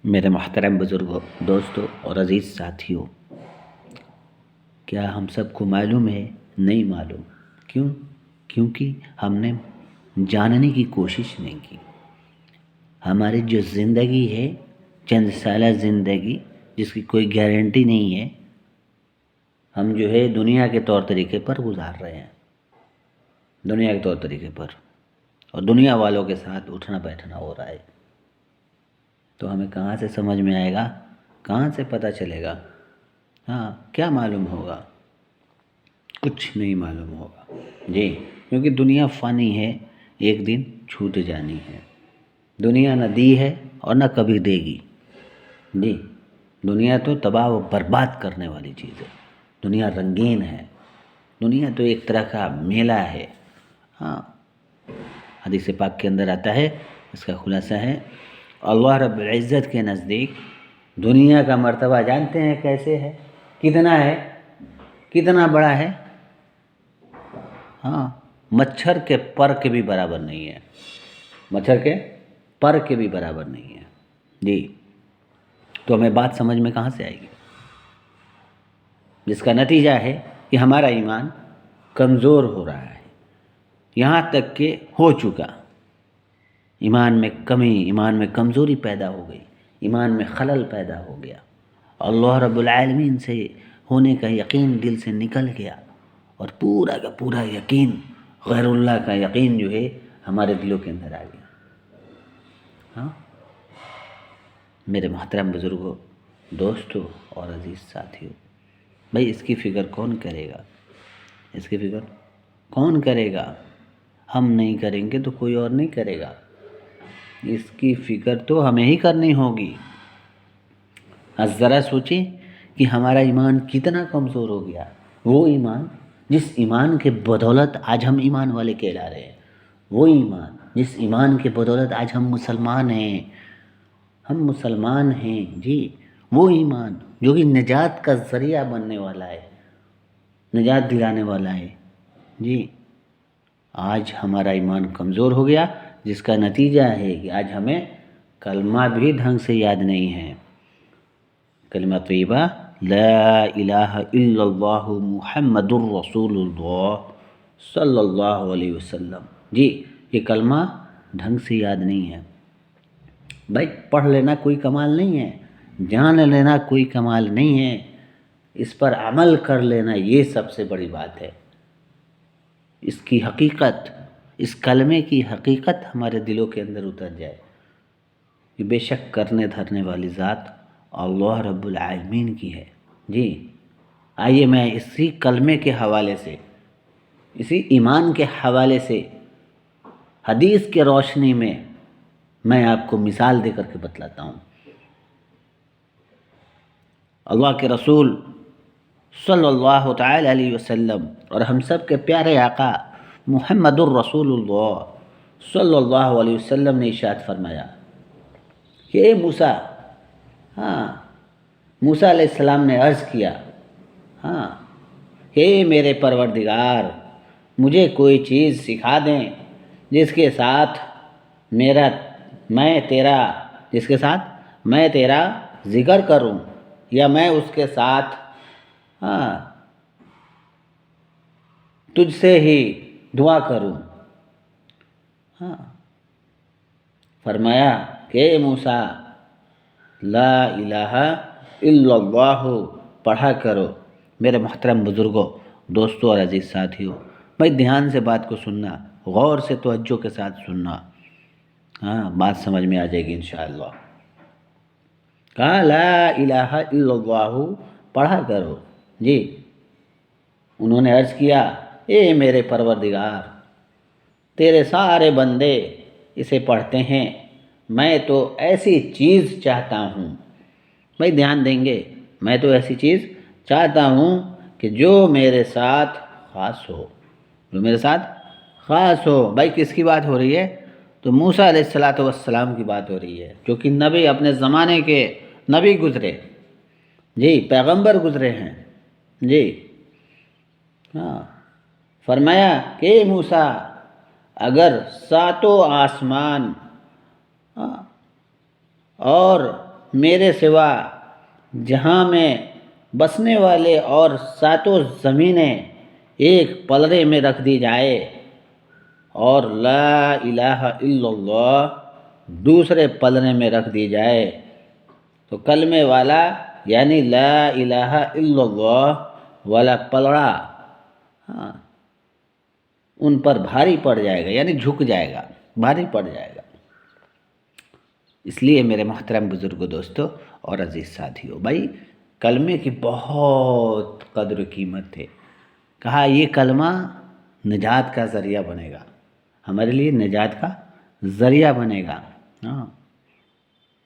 میرے محترم بزرگوں، دوستوں اور عزیز ساتھیوں، کیا ہم سب کو معلوم ہے؟ نہیں معلوم۔ کیوں؟ کیونکہ ہم نے جاننے کی کوشش نہیں کی۔ ہماری جو زندگی ہے، چند سالہ زندگی جس کی کوئی گارنٹی نہیں ہے، ہم جو ہے دنیا کے طور طریقے پر گزار رہے ہیں، دنیا کے طور طریقے پر، اور دنیا والوں کے ساتھ اٹھنا بیٹھنا ہو رہا ہے۔ تو ہمیں کہاں سے سمجھ میں آئے گا؟ کہاں سے پتہ چلے گا؟ کیا معلوم ہوگا؟ کچھ نہیں معلوم ہوگا جی، کیونکہ دنیا فانی ہے، ایک دن چھوٹ جانی ہے۔ دنیا نہ دی ہے اور نہ کبھی دے گی جی۔ دنیا تو تباہ و برباد کرنے والی چیز ہے۔ دنیا رنگین ہے، دنیا تو ایک طرح کا میلہ ہے۔ حدیث پاک کے اندر آتا ہے، اس کا خلاصہ ہے، اللہ رب العزت کے نزدیک دنیا کا مرتبہ جانتے ہیں کیسے ہے؟ کتنا ہے؟ کتنا بڑا ہے؟ مچھر کے پر کے بھی برابر نہیں ہے۔ مچھر کے پر کے بھی برابر نہیں ہے جی۔ تو ہمیں بات سمجھ میں کہاں سے آئے گی؟ جس کا نتیجہ ہے کہ ہمارا ایمان کمزور ہو رہا ہے، یہاں تک کہ ہو چکا۔ ایمان میں کمی، ایمان میں کمزوری پیدا ہو گئی، ایمان میں خلل پیدا ہو گیا، اللہ رب العالمین سے ہونے کا یقین دل سے نکل گیا، اور پورا کا پورا یقین، غیر اللہ کا یقین جو ہے ہمارے دلوں کے اندر آ گیا۔ میرے محترم بزرگوں، دوستوں اور عزیز ساتھیوں، بھائی اس کی فکر کون کرے گا؟ اس کی فکر کون کرے گا؟ ہم نہیں کریں گے تو کوئی اور نہیں کرے گا۔ اس کی فکر تو ہمیں ہی کرنی ہوگی۔ ذرا سوچیں کہ ہمارا ایمان کتنا کمزور ہو گیا۔ وہ ایمان جس ایمان کے بدولت آج ہم ایمان والے کہلا رہے ہیں، وہ ایمان جس ایمان کے بدولت آج ہم مسلمان ہیں، ہم مسلمان ہیں جی۔ وہ ایمان جو کہ نجات کا ذریعہ بننے والا ہے، نجات دلانے والا ہے جی، آج ہمارا ایمان کمزور ہو گیا، جس کا نتیجہ ہے کہ آج ہمیں کلمہ بھی ڈھنگ سے یاد نہیں ہے۔ کلمہ طیبہ لا الہ الا اللہ محمد الرسول اللہ صلی اللہ علیہ وسلم جی، یہ کلمہ ڈھنگ سے یاد نہیں ہے۔ بھائی پڑھ لینا کوئی کمال نہیں ہے، جان لینا کوئی کمال نہیں ہے، اس پر عمل کر لینا یہ سب سے بڑی بات ہے۔ اس کی حقیقت، اس کلمے کی حقیقت ہمارے دلوں کے اندر اتر جائے کہ بے شک کرنے دھرنے والی ذات اللہ رب العالمین کی ہے جی۔ آئیے میں اسی کلمے کے حوالے سے، اسی ایمان کے حوالے سے، حدیث کے روشنی میں آپ کو مثال دے کر کے بتلاتا ہوں۔ اللہ کے رسول صلی اللہ تعالی علیہ وسلم اور ہم سب کے پیارے آقا محمد الرسول اللہ صلی اللہ علیہ وسلم نے ارشاد فرمایا کہ اے موسیٰ، موسیٰ علیہ السلام نے عرض کیا، کہ اے میرے پروردگار، مجھے کوئی چیز سکھا دیں جس کے ساتھ میں تیرا ذکر کروں، یا میں اس کے ساتھ تجھ سے ہی دعا کروں۔ فرمایا کہ اے موسیٰ، لا الہ الا اللہ پڑھا کرو۔ میرے محترم بزرگوں، دوستوں اور عزیز ساتھیوں، بھائی دھیان سے بات کو سننا، غور سے توجہ کے ساتھ سننا، بات سمجھ میں آ جائے گی انشاءاللہ۔ کہا لا الہ الا اللہ پڑھا کرو جی۔ انہوں نے عرض کیا، اے میرے پروردگار، تیرے سارے بندے اسے پڑھتے ہیں، میں تو ایسی چیز چاہتا ہوں، بھائی دھیان دیں گے، میں تو ایسی چیز چاہتا ہوں کہ جو میرے ساتھ خاص ہو، جو میرے ساتھ خاص ہو۔ بھائی کس کی بات ہو رہی ہے؟ تو موسیٰ علیہ السلام کی بات ہو رہی ہے، جو کہ نبی، اپنے زمانے کے نبی گزرے جی، پیغمبر گزرے ہیں جی۔ فرمایا کہ اے موسیٰ، اگر ساتوں آسمان اور میرے سوا جہاں میں بسنے والے اور ساتوں زمینیں ایک پلڑے میں رکھ دی جائے اور لا الہ الا اللہ دوسرے پلڑے میں رکھ دی جائے تو کلمے والا یعنی لا الہ الا اللہ والا پلڑا ان پر بھاری پڑ جائے گا، یعنی جھک جائے گا، بھاری پڑ جائے گا۔ اس لیے میرے محترم بزرگوں، دوستوں اور عزیز ساتھیوں، بھائی کلمے کی بہت قدر و قیمت ہے۔ کہا یہ کلمہ نجات کا ذریعہ بنے گا، ہمارے لیے نجات کا ذریعہ بنے گا۔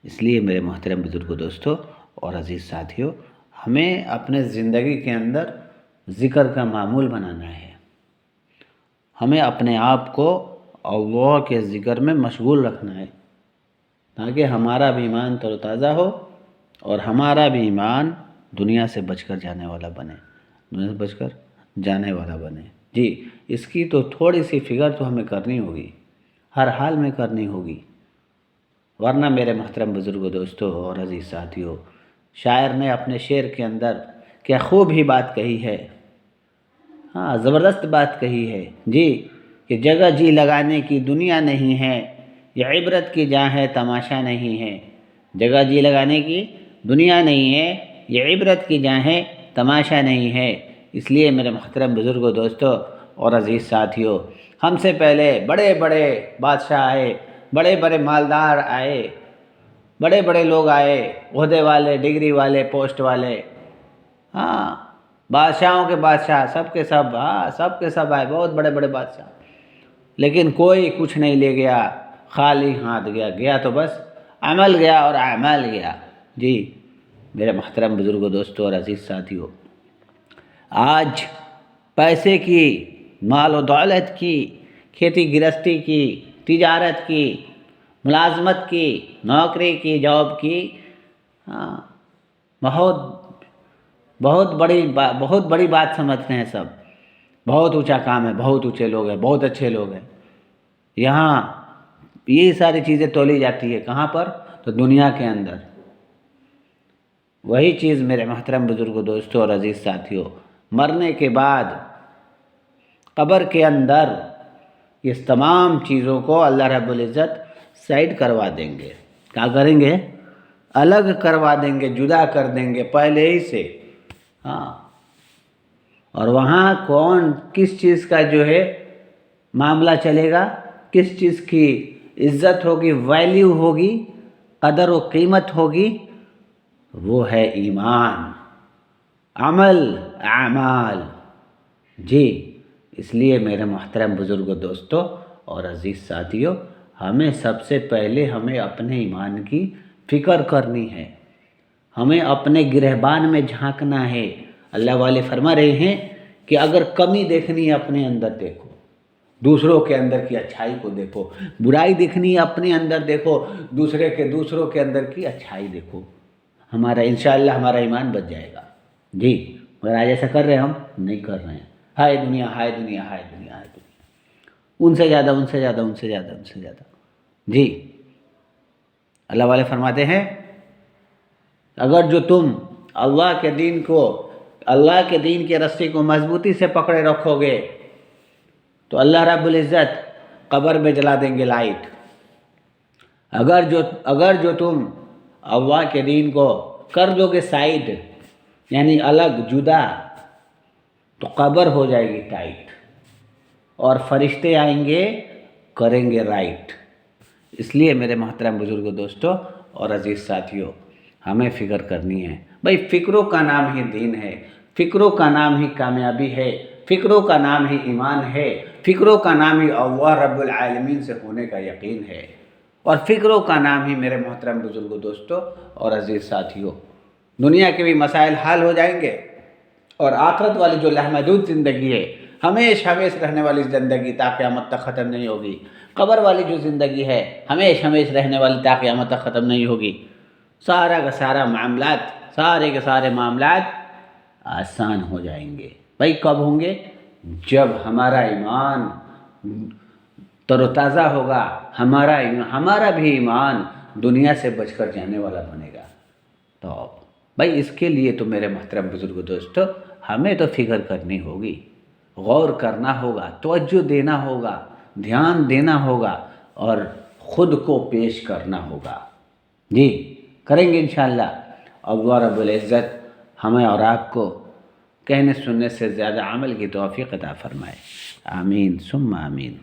اس لیے میرے محترم بزرگوں، دوستوں اور عزیز ساتھیوں، ہمیں اپنے زندگی کے اندر ذکر کا معمول بنانا ہے۔ ہمیں اپنے آپ کو اللہ کے ذکر میں مشغول رکھنا ہے تاکہ ہمارا بھی ایمان تر و تازہ ہو اور ہمارا بھی ایمان دنیا سے بچ کر جانے والا بنے، دنیا سے بچ کر جانے والا بنے۔ جی، اس کی تو تھوڑی سی فکر تو ہمیں کرنی ہوگی، ہر حال میں کرنی ہوگی، ورنہ میرے محترم بزرگوں، دوستوں اور عزیز ساتھیوں، شاعر نے اپنے شعر کے اندر کیا خوب ہی بات کہی ہے، زبردست بات کہی ہے جی، کہ جگہ جی لگانے کی دنیا نہیں ہے، یہ عبرت کی جہاں ہے تماشا نہیں ہے۔ جگہ جی لگانے کی دنیا نہیں ہے، یہ عبرت کی جہاں ہے تماشا نہیں ہے۔ اس لیے میرے محترم بزرگوں، دوستوں اور عزیز ساتھیوں، ہم سے پہلے بڑے بڑے بادشاہ آئے، بڑے بڑے مالدار آئے، بڑے بڑے لوگ آئے، عہدے والے، ڈگری والے، پوسٹ والے، بادشاہوں کے بادشاہ، سب کے سب، سب کے سب آئے، بہت بڑے بڑے بادشاہ، لیکن کوئی کچھ نہیں لے گیا، خالی ہاتھ گیا تو بس عمل گیا اور اعمال گیا۔ جی میرے محترم بزرگوں، دوستوں اور عزیز ساتھیوں، آج پیسے کی، مال و دولت کی، کھیتی گرہستی کی، تجارت کی، ملازمت کی، نوکری کی، جاب کی، بہت بڑی بات سمجھتے ہیں سب، بہت اونچا کام ہے، بہت اونچے لوگ ہیں، بہت اچھے لوگ ہیں۔ یہاں یہ ساری چیزیں تولی جاتی ہے کہاں پر؟ تو دنیا کے اندر۔ وہی چیز میرے محترم بزرگوں، دوستوں اور عزیز ساتھیوں، مرنے کے بعد قبر کے اندر اس تمام چیزوں کو اللہ رب العزت سائڈ کروا دیں گے۔ کیا کریں گے؟ الگ کروا دیں گے، جدا کر دیں گے پہلے ہی سے۔ اور وہاں کون کس چیز کا جو ہے معاملہ چلے گا، کس چیز کی عزت ہوگی، ویلیو ہوگی، قدر و قیمت ہوگی، وہ ہے ایمان، عمل، اعمال۔ جی اس لیے میرے محترم بزرگوں، دوستوں اور عزیز ساتھیوں، ہمیں سب سے پہلے ہمیں اپنے ایمان کی فکر کرنی ہے، ہمیں اپنے گرہبان میں جھانکنا ہے۔ اللہ والے فرما رہے ہیں کہ اگر کمی دیکھنی ہے اپنے اندر دیکھو، دوسروں کے اندر کی اچھائی کو دیکھو، برائی دیکھنی ہے اپنے اندر دیکھو، دوسروں کے اندر کی اچھائی دیکھو، ہمارا انشاءاللہ ہمارا ایمان بچ جائے گا۔ جی مگر آج ایسا کر رہے ہیں؟ ہم نہیں کر رہے ہیں۔ ہائے دنیا، ہائے دنیا، ہائے دنیا، ہائے دنیا، ان سے زیادہ، ان سے زیادہ، ان سے زیادہ، ان سے زیادہ۔ جی اللہ والے فرماتے ہیں اگر جو تم اللہ کے دین کو، اللہ کے دین کی رسی کو مضبوطی سے پکڑے رکھو گے تو اللہ رب العزت قبر میں جلا دیں گے لائٹ۔ اگر جو تم اللہ کے دین کو کر دو گے سائڈ، یعنی الگ، جدا، تو قبر ہو جائے گی ٹائٹ اور فرشتے آئیں گے، کریں گے رائٹ۔ اس لیے میرے محترم بزرگوں، دوستوں اور عزیز ساتھیوں، ہمیں فکر کرنی ہے۔ بھائی فکروں کا نام ہی دین ہے، فکروں کا نام ہی کامیابی ہے، فکروں کا نام ہی ایمان ہے، فکروں کا نام ہی اللہ رب العالمین سے ہونے کا یقین ہے، اور فکروں کا نام ہی میرے محترم بزرگوں، دوستوں اور عزیز ساتھیوں، دنیا کے بھی مسائل حل ہو جائیں گے، اور آخرت والی جو لامحدود زندگی ہے، ہمیشہ رہنے والی زندگی تا قیامت تک ختم نہیں ہوگی، قبر والی جو زندگی ہے ہمیشہ رہنے والی تا قیامت تک ختم نہیں ہوگی، سارے کے سارے معاملات آسان ہو جائیں گے۔ بھائی کب ہوں گے؟ جب ہمارا ایمان تر و تازہ ہوگا، ہمارا بھی ایمان دنیا سے بچ کر جانے والا بنے گا۔ تو بھائی اس کے لیے تو میرے محترم بزرگ دوستو ہمیں تو فکر کرنی ہوگی، غور کرنا ہوگا، توجہ دینا ہوگا، دھیان دینا ہوگا اور خود کو پیش کرنا ہوگا۔ جی کریں گے انشاءاللہ، اور اللہ رب العزت ہمیں اور آپ کو کہنے سننے سے زیادہ عمل کی توفیق عطا فرمائے۔ آمین ثم آمین۔